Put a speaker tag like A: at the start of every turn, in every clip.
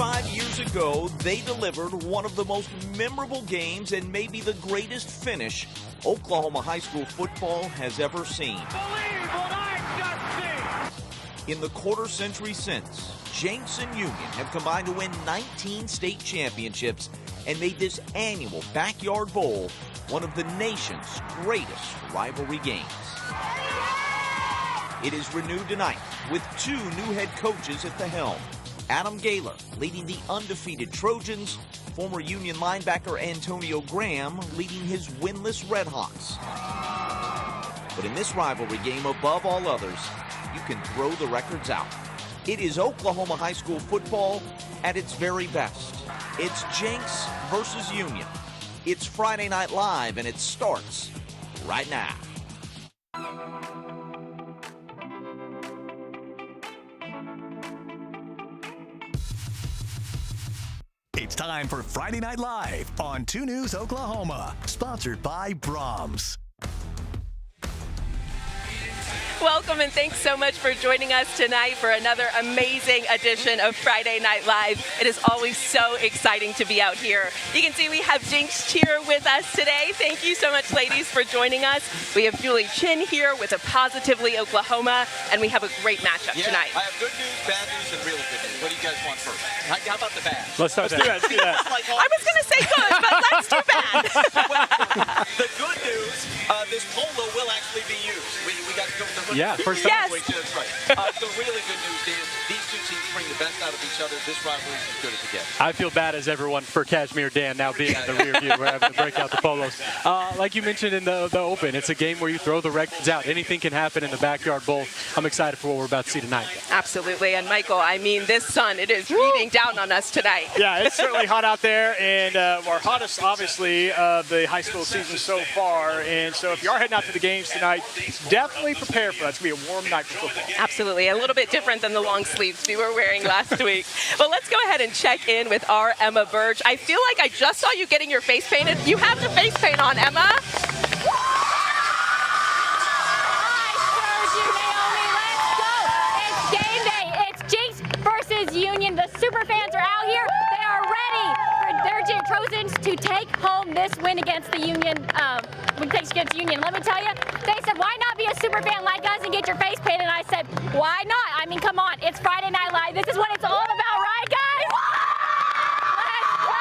A: 25 years ago, they delivered one of the most memorable games and maybe the greatest finish Oklahoma high school football has ever seen.
B: Believe what I've just seen!
A: In the quarter century since, Jenks and Union have combined to win 19 state championships and made this annual Backyard Bowl one of the nation's greatest rivalry games. It is renewed tonight with two new head coaches at the helm. Adam Gaylor leading the undefeated Trojans, former Union linebacker Antonio Graham leading his winless Redhawks. But in this rivalry game, above all others, you can throw the records out. It is Oklahoma high school football at its very best. It's Jenks versus Union. It's Friday Night Live, and it starts right now.
C: It's time for Friday Night Live on 2 News Oklahoma, sponsored by Brahms.
D: Welcome and thanks so much for joining us tonight for another amazing edition of Friday Night Live. It is always so exciting to be out here. You can see we have Jenks Cheer with us today. Thank you so much, ladies, for joining us. We have Julie Chin here with a Positively Oklahoma, and we have a great matchup tonight.
E: I have good news, bad news, and really good news. What do you guys want first? How about the bad?
F: Let's do that.
D: I was going to say good, but let's do bad.
E: Well, the good news, this polo will actually be used. We got to go with the hood.
F: Yeah, first time.
D: Yes.
E: That's right. The really good news is these two teams bring the best out of each other. This rivalry is as good as it gets.
F: I feel bad as everyone for Cashmere Dan now being in the rear view. We're having to break out the polos. Like you mentioned in the open, it's a game where you throw the records out. Anything can happen in the Backyard Bowl. I'm excited for what we're about to see tonight.
D: Absolutely. And Michael, I mean, this sun, it is beating down on us tonight.
G: Yeah, it's certainly hot out there, and our hottest, obviously, of the high school season so far. And so if you are heading out to the games tonight, definitely prepare for that. It's going to be a warm night for football.
D: Absolutely. A little bit different than the long sleeves we were wearing last week. Well, let's go ahead and check in with our Emma Burge. I feel like I just saw you getting your face painted. You have the face paint on, Emma.
H: Union. The super fans are out here. They are ready for their Trojans to take home this win against the Union. Against Union. Let me tell you, they said, why not be a super fan like us and get your face painted? And I said, why not? I mean, come on. It's Friday Night Live. This is what it's all about, right, guys? Let's go!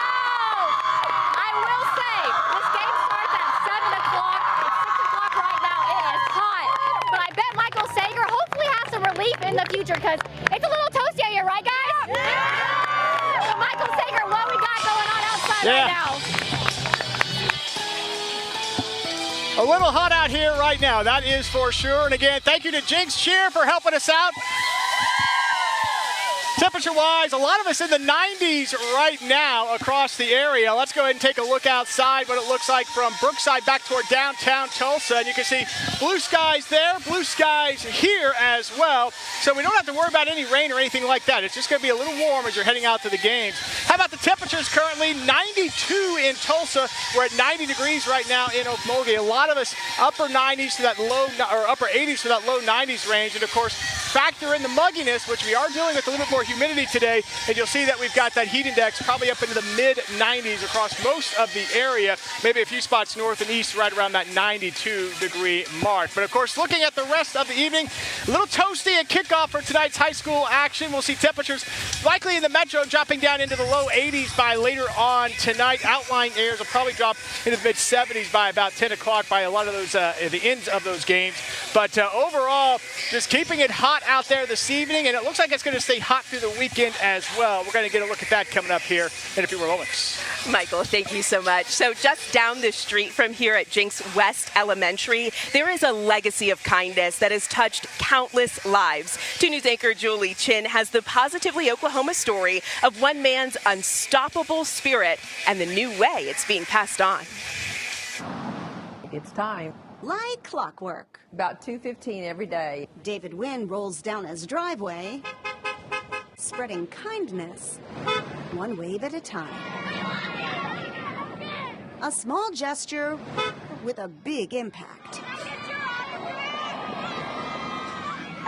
H: I will say, this game starts at 7 o'clock. It's 6 o'clock right now. It is hot. But I bet Michael Sager hopefully has some relief in the future because it's a little toasty out here, right, guys? Yeah! So Michael Sager, what we got going on outside right now?
G: A little hot out here right now, that is for sure. And again, thank you to Jenks Cheer for helping us out. Temperature-wise, a lot of us in the 90s right now across the area. Let's go ahead and take a look outside, what it looks like from Brookside back toward downtown Tulsa. And you can see blue skies there, blue skies here as well. So we don't have to worry about any rain or anything like that. It's just going to be a little warm as you're heading out to the games. How about the temperatures currently? 92 in Tulsa. We're at 90 degrees right now in Okmulgee. A lot of us upper 90s to that low, or upper 80s to that low 90s range. And of course, factor in the mugginess, which we are dealing with a little bit more humidity today, and you'll see that we've got that heat index probably up into the mid-90s across most of the area, maybe a few spots north and east right around that 92-degree mark. But of course, looking at the rest of the evening, a little toasty at kickoff for tonight's high school action. We'll see temperatures likely in the metro dropping down into the low 80s by later on tonight. Outlying areas will probably drop into the mid-70s by about 10 o'clock by a lot of those, the ends of those games. But overall, just keeping it hot out there this evening, and it looks like it's going to stay hot through the weekend as well. We're going to get a look at that coming up here in a few more moments.
D: Michael, thank you so much. So just down the street from here at Jenks West Elementary, there is a legacy of kindness that has touched countless lives. 2 News anchor Julie Chin has the Positively Oklahoma story of one man's unstoppable spirit and the new way it's being passed on.
I: It's time.
J: Like clockwork.
I: About 2:15 every day.
J: David Wynn rolls down his driveway, spreading kindness, one wave at a time. A small gesture with a big impact.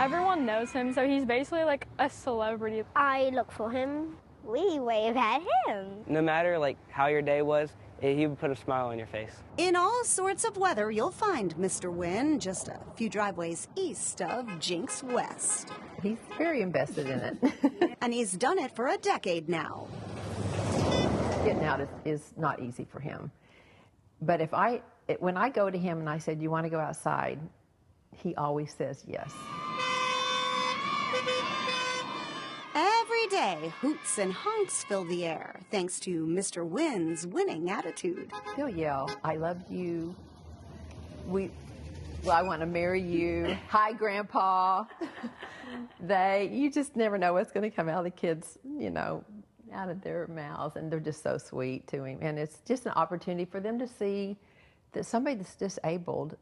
K: Everyone knows him, so he's basically like a celebrity.
L: I look for him
K: we wave at him.
L: No matter like how your day was, he would put a smile on your face.
J: In all sorts of weather, you'll find Mr. Wynn just a few driveways east of Jenks West.
I: He's very invested in it.
J: And he's done it for a decade now.
I: Getting out is not easy for him. But when I go to him and I said, "You want to go outside?" he always says yes.
J: Every day, hoots and honks fill the air, thanks to Mr. Wynn's winning attitude.
I: He'll yell, "I love you. I want to marry you. Hi, Grandpa." You just never know what's going to come out of the kids, out of their mouths, and they're just so sweet to him. And it's just an opportunity for them to see that somebody that's disabled,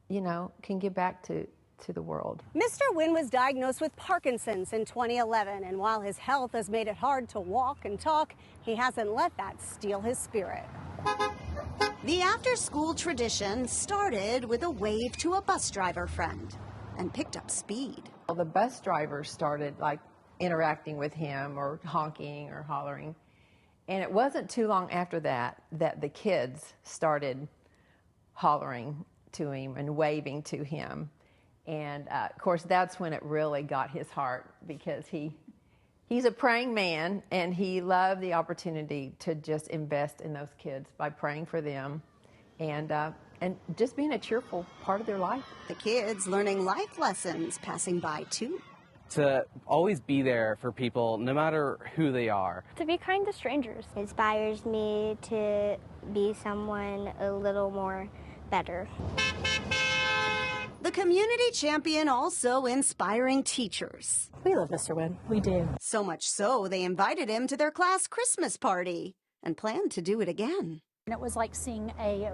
I: can give back to the world.
J: Mr. Wynn was diagnosed with Parkinson's in 2011, and while his health has made it hard to walk and talk, he hasn't let that steal his spirit. The after-school tradition started with a wave to a bus driver friend and picked up speed.
I: Well, the bus drivers started interacting with him or honking or hollering, and it wasn't too long after that the kids started hollering to him and waving to him. And of course, that's when it really got his heart, because he's a praying man, and he loved the opportunity to just invest in those kids by praying for them and just being a cheerful part of their life.
J: The kids learning life lessons passing by too.
L: To always be there for people, no matter who they are.
K: To be kind to strangers. It inspires me to be someone a little more better.
J: The community champion also inspiring teachers.
M: We love Mr. Wynn. We do.
J: So much so, they invited him to their class Christmas party and plan to do it again.
M: And it was like seeing a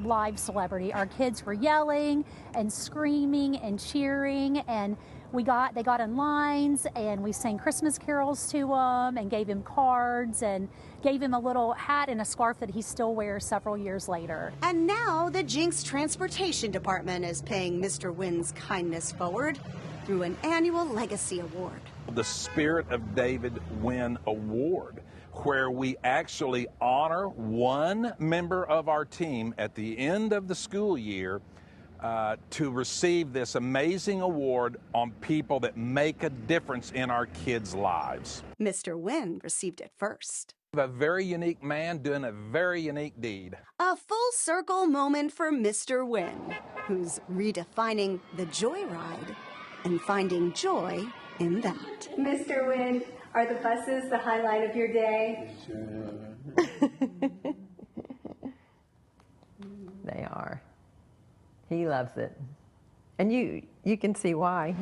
M: live celebrity. Our kids were yelling and screaming and cheering, and they got in lines, and we sang Christmas carols to him and gave him cards and gave him a little hat and a scarf that he still wears several years later.
J: And now the Jenks Transportation Department is paying Mr. Wynn's kindness forward through an annual Legacy Award.
N: The Spirit of David Wynn Award, where we actually honor one member of our team at the end of the school year to receive this amazing award on people that make a difference in our kids' lives.
J: Mr. Wynn received it first.
N: A very unique man doing a very unique deed.
J: A full circle moment for Mr. Wynn, who's redefining the joyride and finding joy in that.
O: Mr. Wynn, are the buses the highlight of your day?
I: They are. He loves it. And you can see why.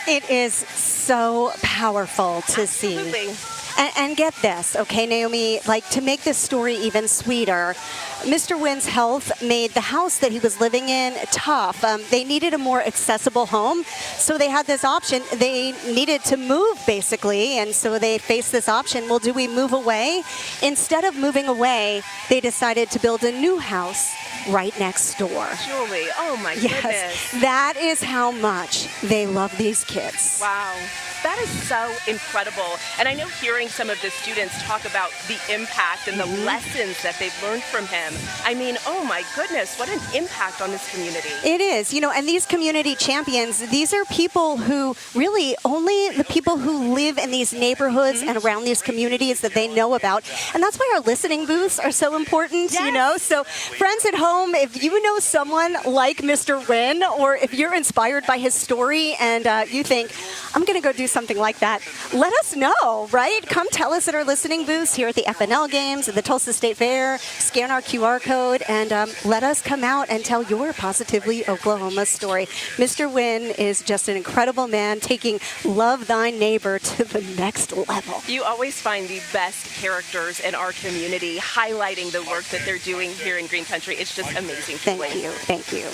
J: It is so powerful to
D: Absolutely.
J: see. And get this, okay, Naomi, to make this story even sweeter, Mr. Wynn's health made the house that he was living in tough. They needed a more accessible home, so they had this option. They needed to move, basically, and so they faced this option. Well, do we move away? Instead of moving away, they decided to build a new house right next door.
D: Julie, oh my
J: Yes,
D: goodness.
J: that is how much they love these kids.
D: Wow. That is so incredible. And I know hearing some of the students talk about the impact and the lessons that they've learned from him. I mean, oh my goodness, what an impact on this community.
J: It is, and these community champions, these are people who really only the people who live in these neighborhoods and around these communities that they know about. And that's why our listening booths are so important, So friends at home, if you know someone like Mr. Wynn, or if you're inspired by his story and you think, I'm going to go do something like that, let us know, right? Come tell us at our listening booths here at the FNL games, at the Tulsa State Fair, scan our QR code, and let us come out and tell your Positively Oklahoma story. Mr. Wynn is just an incredible man, taking Love Thy Neighbor to the next level.
D: You always find the best characters in our community highlighting the work that they're doing here in Green Country. It's just amazing.
J: Thank you. Thank you.